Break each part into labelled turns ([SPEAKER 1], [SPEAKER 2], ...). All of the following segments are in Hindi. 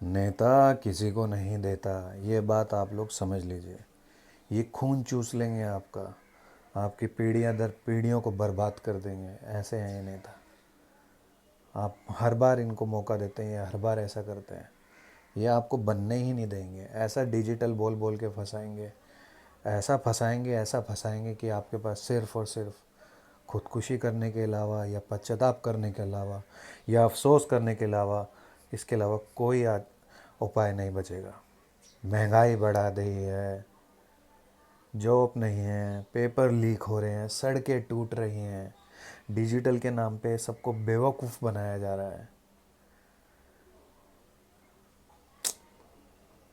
[SPEAKER 1] नेता किसी को नहीं देता, ये बात आप लोग समझ लीजिए। ये खून चूस लेंगे आपका, आपकी पीढ़ियां दर पीढ़ियों को बर्बाद कर देंगे। ऐसे हैं ये नेता। आप हर बार इनको मौका देते हैं, ये हर बार ऐसा करते हैं। ये आपको बनने ही नहीं देंगे। ऐसा डिजिटल बोल बोल के फंसाएंगे, ऐसा फंसाएंगे कि आपके पास सिर्फ़ और सिर्फ खुदकुशी करने के अलावा या पश्चाताप करने के अलावा या अफसोस करने के अलावा, इसके अलावा कोई उपाय नहीं बचेगा। महंगाई बढ़ा दी है, जॉब नहीं है, पेपर लीक हो रहे हैं, सड़कें टूट रही हैं। डिजिटल के नाम पे सबको बेवकूफ़ बनाया जा रहा है।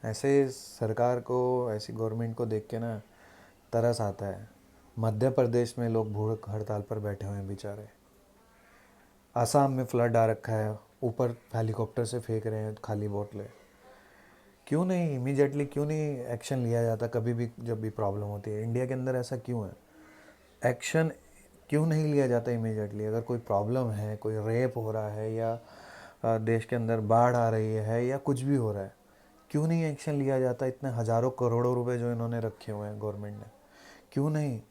[SPEAKER 1] ऐसे सरकार को, ऐसी गवर्नमेंट को देख के ना तरस आता है। मध्य प्रदेश में लोग भूख हड़ताल पर बैठे हुए हैं बेचारे। असम में फ्लड आ रखा है, ऊपर हेलीकॉप्टर से फेंक रहे हैं खाली बोतलें। क्यों नहीं इमीडिएटली, क्यों नहीं एक्शन लिया जाता कभी भी जब भी प्रॉब्लम होती है? इंडिया के अंदर ऐसा क्यों है? एक्शन क्यों नहीं लिया जाता इमीडिएटली? अगर कोई प्रॉब्लम है, कोई रेप हो रहा है या देश के अंदर बाढ़ आ रही है या कुछ भी हो रहा है, क्यों नहीं एक्शन लिया जाता? इतने हज़ारों करोड़ों रुपए जो इन्होंने रखे हुए हैं गवर्नमेंट ने, क्यों नहीं?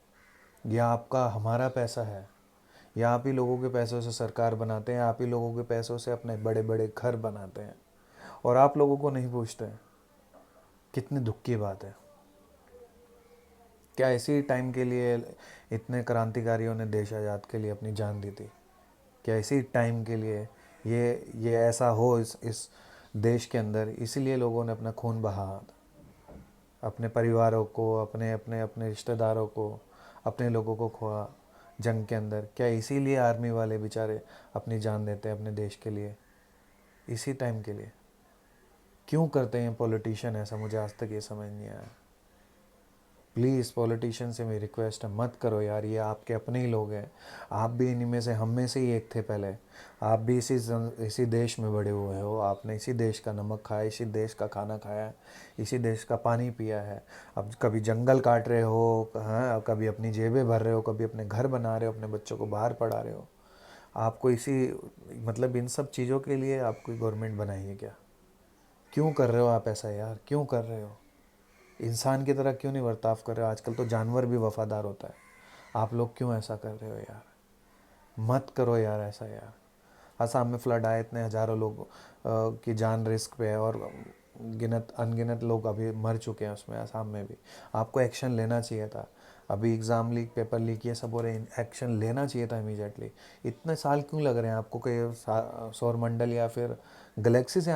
[SPEAKER 1] यह आपका हमारा पैसा है। या आप ही लोगों के पैसों से सरकार बनाते हैं, आप ही लोगों के पैसों से अपने बड़े बड़े घर बनाते हैं, और आप लोगों को नहीं पूछते हैं। कितनी दुख की बात है। क्या इसी टाइम के लिए इतने क्रांतिकारियों ने देश आज़ाद के लिए अपनी जान दी थी? क्या इसी टाइम के लिए ये ऐसा हो इस देश के अंदर, इसीलिए लोगों ने अपना खून बहा, अपने परिवारों को, अपने अपने अपने रिश्तेदारों को, अपने लोगों को खोआ जंग के अंदर? क्या इसीलिए आर्मी वाले बेचारे अपनी जान देते हैं अपने देश के लिए, इसी टाइम के लिए? क्यों करते हैं पॉलिटिशियन ऐसा? मुझे आज तक ये समझ नहीं आया। प्लीज़ पॉलिटिशियन से मेरी रिक्वेस्ट है, मत करो यार। ये आपके अपने ही लोग हैं। आप भी इन्हीं में से, हम में से ही एक थे पहले। आप भी इसी देश में बड़े हुए हो। आपने इसी देश का नमक खाया, इसी देश का खाना खाया, इसी देश का पानी पिया है। अब कभी जंगल काट रहे हो, हाँ, कभी अपनी जेबें भर रहे हो, कभी अपने घर बना रहे हो, अपने बच्चों को बाहर पढ़ा रहे हो। आपको इसी, मतलब इन सब चीज़ों के लिए आपको गवर्नमेंट बनाई है क्या? क्यों कर रहे हो आप ऐसा यार? क्यों कर रहे हो? इंसान की तरह क्यों नहीं बर्ताव कर रहे हो? आजकल तो जानवर भी वफादार होता है। आप लोग क्यों ऐसा कर रहे हो यार? मत करो यार ऐसा यार। असम में फ्लड आए, इतने हज़ारों लोग की जान रिस्क पे है, और गिनत अनगिनत लोग अभी मर चुके हैं उसमें, असम में भी। आपको एक्शन लेना चाहिए था। अभी एग्ज़ाम लीक, पेपर लीक, ये सब हो रहे हैं, एक्शन लेना चाहिए था इमीडिएटली। इतने साल क्यों लग रहे हैं आपको कि सौर मंडल या फिर गैलेक्सी से